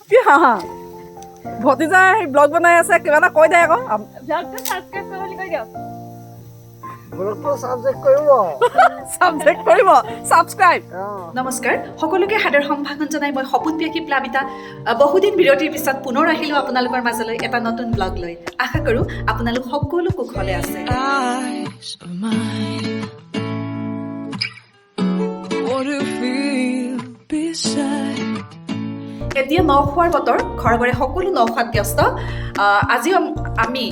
কি হাঁহা ভতিজাই ব্লগ বনাই আছে কিবা এটা কৈ দে আকৌ ব্লগটো সাবস্ক্ৰাইব কৰিব বুলি কৈ দিয়ক ব্লগটো সাবস্ক্ৰাইব কৰিব সাবস্ক্ৰাইব কৰিব সাবস্ক্ৰাইব নমস্কাৰ সকলোকে হাতৰ সম্ভাষণ জনাই মই সপোন প্ৰিয়সী প্লাবিতা বহুদিন বিৰতিৰ পিছত পুনৰ আহিলো আপোনালোকৰ মাজলৈ এটা নতুন ব্লগ লৈ আশা কৰো আপোনালোক সকলো কুশলে আছে এতিয়া ন খোৱাৰ বতৰ ঘৰে ঘৰে সকলো ন খোৱাত ব্যস্ত আজি আমি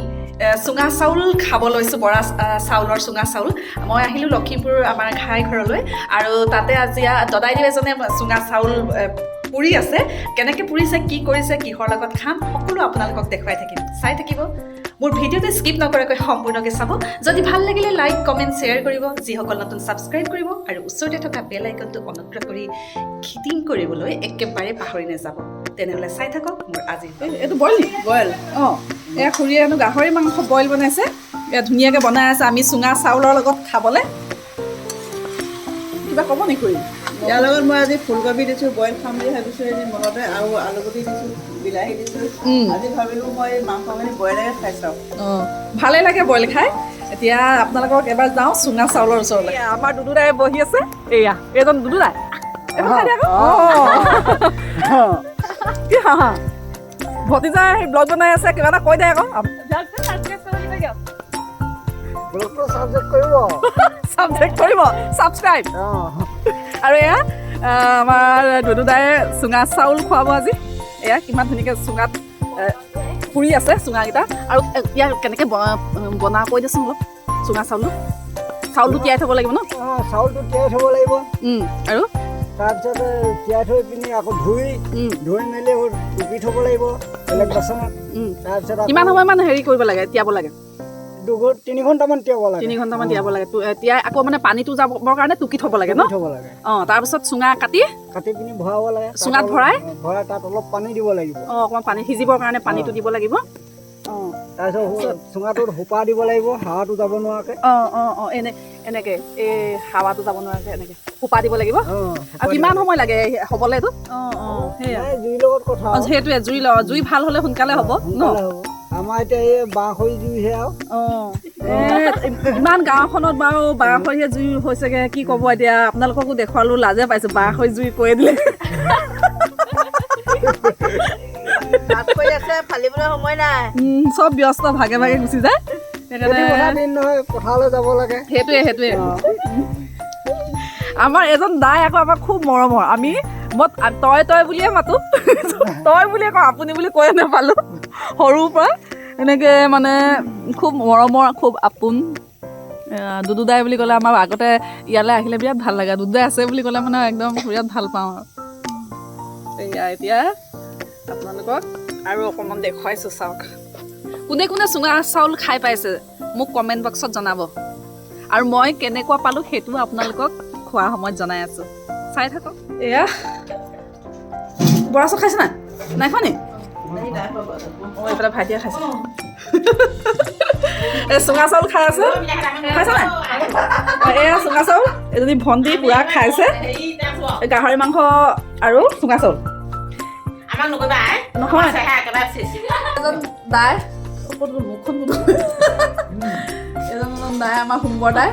চুঙা চাউল খাব লৈছোঁ বৰা চাউলৰ চুঙা চাউল মই আহিলোঁ লখিমপুৰ আমাৰ ঘাই ঘৰলৈ আৰু তাতে আজি দদাইদেউ এজনে চুঙা চাউল পুৰি আছে কেনেকৈ পুৰিছে কি কৰিছে কিহৰ লগত খাম সকলো আপোনালোকক দেখুৱাই থাকিম চাই থাকিব মোৰ ভিডিঅ'টো স্কিপ নকৰাকৈ সম্পূৰ্ণকৈ চাব যদি ভাল লাগিলে লাইক কমেণ্ট শ্বেয়াৰ কৰিব যিসকল নতুন ছাবস্ক্ৰাইব কৰিব আৰু ওচৰতে থকা বেল আইকনটো অনুগ্ৰহ কৰি খিটিং কৰিবলৈ একেবাৰে পাহৰি নাযাব তেনেহ'লে চাই থাকক মোৰ আজি এইটো বইল বইল অঁ এয়া খুৰীয়ে হেনো গাহৰি মাংস বইল বনাইছে এয়া ধুনীয়াকৈ বনাই আছে আমি চুঙা চাউলৰ লগত খাবলৈ কিবা ক'ব নেকি খুৰী ইয়াৰ লগত মই আজি ফুলকবি দিছোঁ বইল খাম বুলি ভাবিছোঁ এদিন মনতে আৰু আলুগুটি দিছোঁ বিলাহী দিছোঁ আজি ভাবিলোঁ মই মাংসখিনি বইলেৰে খাই চাওঁ অঁ ভালেই লাগে বইল খাই এতিয়া আপোনালোকক এবাৰ যাওঁ চুঙা চাউলৰ ওচৰলৈ আমাৰ দুদুদাই বহি আছে এয়া এইজন দুদুদাই কি হাঁহা ভতিজাই ব্লগ বনাই আছে কিবা এটা কৈ দে আকৌ ব্লগটো সাবস্ক্ৰাইব কৰিব বুলি কৈ দিয়ক ব্লগটো সাবস্ক্ৰাইব কৰিব ছাবস্ক্ৰাইব কৰিব ছাবস্ক্ৰাইব আৰু এয়া আমাৰ দুদুদাই চুঙা চাউল খুৱাব আজি এয়া কিমান ধুনীয়াকৈ চুঙাত পুৰি আছে চুঙাকেইটা আৰু ইয়াৰ কেনেকৈ বনা কৈ দেচোন অলপ চুঙা চাউলটো তিয়াই থ'ব লাগিব ন চাউলটো তিয়াই থ'ব লাগিব আৰু তাৰপিছত তিয়াই থৈ পিনি আকৌ ধুই মেলি টুকি থ'ব লাগিব বেলেগ বাচনত তাৰপিছত কিমান সময়মান হেৰি কৰিব লাগে তিয়াব লাগে 2-3 ঘণ্টামান তিয়াব লাগে 3 ঘণ্টামান তিয়াব লাগে তিয়াই আকৌ মানে পানীটো যাবৰ কাৰণে টুকি থ'ব লাগে ন থ'ব লাগে অঁ তাৰপিছত চুঙা কাটি পিনি ভৰাব লাগে চুঙাত ভৰাই তাত অলপ পানী দিব লাগিব অঁ অকণমান পানী সিজিবৰ কাৰণে পানীটো দিব লাগিব অঁ তাৰপিছত চুঙাটোত সোপা দিব লাগিব হাৱাটো যাব নোৱাৰাকৈ অঁ এনেকৈ এই হাৱাটো যাব নোৱাৰাকৈ এনেকৈ সোপা দিব লাগিব আৰু কিমান সময় লাগে হ'বলৈ এইটো অঁ সেয়া জুইৰ লগত কথা সেইটোৱে জুই ভাল হ'লে সোনকালে হ'ব ন আমাৰ এতিয়া এই বাঁহ খৰি জুইহে আৰু অঁ ইমান গাঁওখনত বাৰু বাঁহ খৰিহে জুই হৈছেগৈ কি ক'ব এতিয়া আপোনালোককো দেখুৱালোঁ লাজে পাইছোঁ বাঁহ খৰি জুই কৈ দিলে ফালিবলৈ সময় নাই চব ব্যস্ত ভাগে ভাগে গুচি যায় দিন নহয় পথাৰলৈ যাব লাগে সেইটোৱে আমাৰ এজন দাই আকৌ আমাক খুব মৰমৰ মই তই বুলিয়ে মাতো তই বুলিয়ে কওঁ আপুনি বুলি কৈয়ে নাপালোঁ সৰুৰ পৰা এনেকৈ মানে খুব মৰমৰ খুব আপোন দুদুদাই বুলি ক'লে আমাৰ আগতে ইয়ালৈ আহিলে বিৰাট ভাল লাগে দুদুদাই আছে বুলি ক'লে মানে একদম বিৰাট ভাল পাওঁ আৰু এতিয়া আপোনালোকক আৰু অকণমান দেখুৱাইছোঁ চাওক কোনে কোনে চুঙা চাউল খাই পাইছে মোক কমেণ্ট বক্সত জনাব আৰু মই কেনেকুৱা পালোঁ সেইটোও আপোনালোকক খোৱাৰ সময়ত জনাই আছোঁ চাই থাকক এয়া বৰা চাউল খাইছে নাই খোৱা নি অঁ এইফালে ভাইটিয়ে খাইছে এই চুঙা চাউল খাই আছে খাইছে নাই এয়া চুঙা চাউল এজনী ভণ্টি পুৰা খাইছে গাহৰি মাংস আৰু চুঙা চাউল নহয় এজন দাই মুখখন এজন দাই আমাৰ সোমবৰ দাই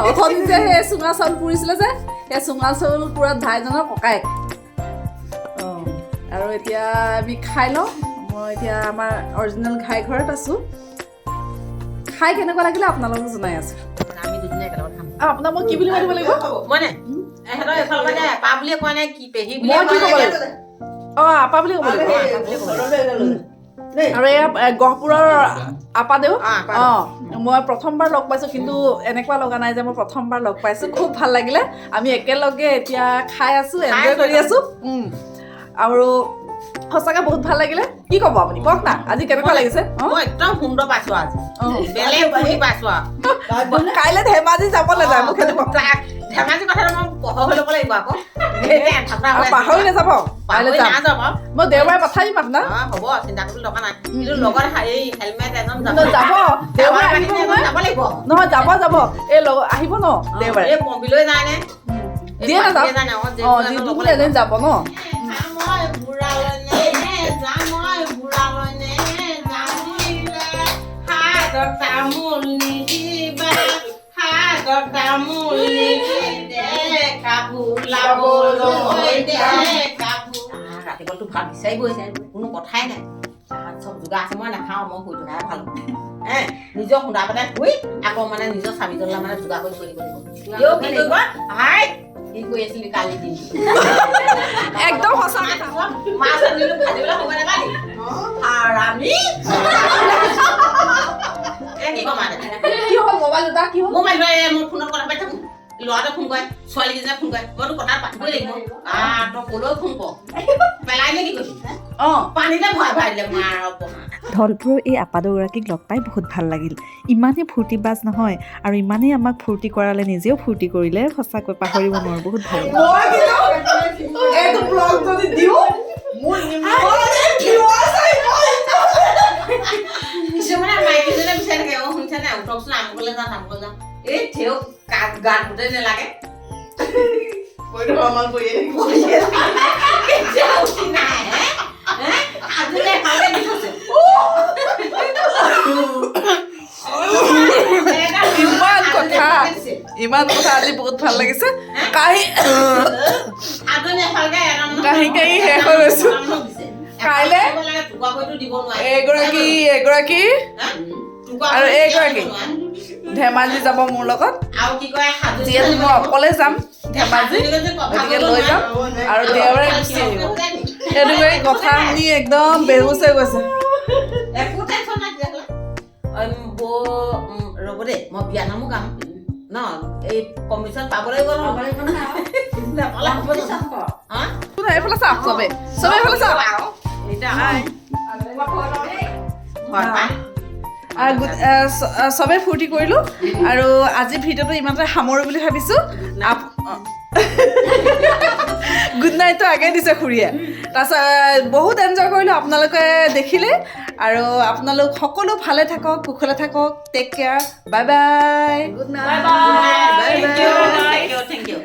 অথনি যে সেই চুঙা চাউল পুৰিছিলে যে সেই চুঙা চাউল পুৰা দাইজনৰ ককায়েক অঁ আৰু এতিয়া আমি খাই লওঁ মই এতিয়া আমাৰ অৰিজিনেল ঘাই ঘৰত আছোঁ খাই কেনেকুৱা লাগিলে আপোনালোকক জনাই আছোঁ আপোনাক মই কি বুলি মাতিব লাগিব অঁ আপা বুলি ক'ব লাগিব আৰু এয়া গহপুৰৰ আপা দেউ অঁ মই প্ৰথমবাৰ লগ পাইছোঁ কিন্তু এনেকুৱা লগা নাই যে মই প্ৰথমবাৰ লগ পাইছোঁ খুব ভাল লাগিলে আমি একেলগে এতিয়া খাই আছোঁ এনজয় কৰি আছোঁ আৰু সঁচাকৈ বহুত ভাল লাগিলে কি ক'ব আপুনি কওক না আজি কেনেকুৱা লাগিছে একদম সুন্দৰ পাইছোঁ আজি কাইলৈ ধেমাজি যাবলৈ যায় মোক সেইটো ধেমাজি কথাটো মই পাহৰি ল'ব লাগিব আকৌ পাহৰি নাযাব কাইলৈ যাম মই দেওবাৰে পঠাই দিম আপোনাক হ'ব চিন্তা কৰিবলৈ দৰকাৰ নাই কিন্তু লগত হেলমেট এজন যাব দেওবাৰে যাব লাগিব নহয় যাব এই আহিব ন দেওবাৰে পম্পিলৈ যায় নে দিয়ে নাযাওঁ অঁ যিটো বোলে এদিন যাব ন ভাত বিচাৰি গৈছে কোনো কথাই নাই তাহাঁত চব যোগাৰ আছে মই নাখাওঁ মই শুই থকাই ভাল নিজৰ খুন্দা পেলাই শুই আকৌ মানে নিজৰ স্বামীজনলৈ মানে যোগাৰ কৰি থৈ দিব লাগিব কি কৰিব হাই কি কৰি আছিলি কালি দিন একদম সঁচা কথা মাছ আনিলো ভাজিবলৈ সময় নাপালি আৰু আমি কি কম কি হ'ল মোবাইল দুটা কি হ'ল মোৰ মানুহে মোৰ ফোনত কথা পাতি থাকোঁ ল'ৰাটোৱে ফোন কৰে ছোৱালীকেইজনীয়ে ফোন কৰে মইতো কথা পাতিবই লাগিব তই ক'লৈ ফোন কৰ পেলাই নে কি কৈছো পানীতে ভৰাই ভৰাই দিলে মাৰ অপমা ধলপুৰৰ এই আপা দুগৰাকীক লগ পাই বহুত ভাল লাগিল ইমানেই ফূৰ্তিবাজ নহয় আৰু ইমানেই আমাক ফূৰ্তি কৰালে নিজেও ফূৰ্তি কৰিলে সঁচাকৈ পাহৰিব নোৱাৰোঁ বহুত ভাল লাগিল এইটো ব্লগ যদি দিওঁ মোৰ কিছুমানে মাইকীজনে বিচাৰি থাকে শুনিছা নাই উঠকচোন আমুকলৈ যাওঁ তামুকলৈ যাওঁ এই থেও গাত গোটেই নালাগে মইতো আমাৰ কৰিয়ে ইমান কথা আজি বহুত ভাল লাগিছে কাহি কাহি শেষ হৈ গৈছো কাইলৈ এগৰাকী আৰু এইগৰাকী ধেমাজি যাব মোৰ লগত যিহেতু মই অকলে যাম ধেমাজি গতিকে লৈ যাম আৰু দেওবাৰে গুচি আহিব সেইটোকে কথা শুনি একদম বেহুচ হৈ গৈছে একো টেনশ্যন নাই তেতিয়াহ'লে ৰ'ব দেই মই বিয়া নামো গাম ন এই কমিশ্যন পাব লাগিব এইফালে চাওক চবে এইফালে চাওক চবে ফূৰ্তি কৰিলোঁ আৰু আজি ভিডিঅ'টো ইমানতে সামৰোঁ বুলি ভাবিছোঁ গুড নাইটটো আগে দিছে খুৰীয়ে তাৰপিছত বহুত এনজয় কৰিলোঁ আপোনালোকে দেখিলে আৰু আপোনালোক সকলো ভালে থাকক কুশলে থাকক take care bye bye bye bye thank U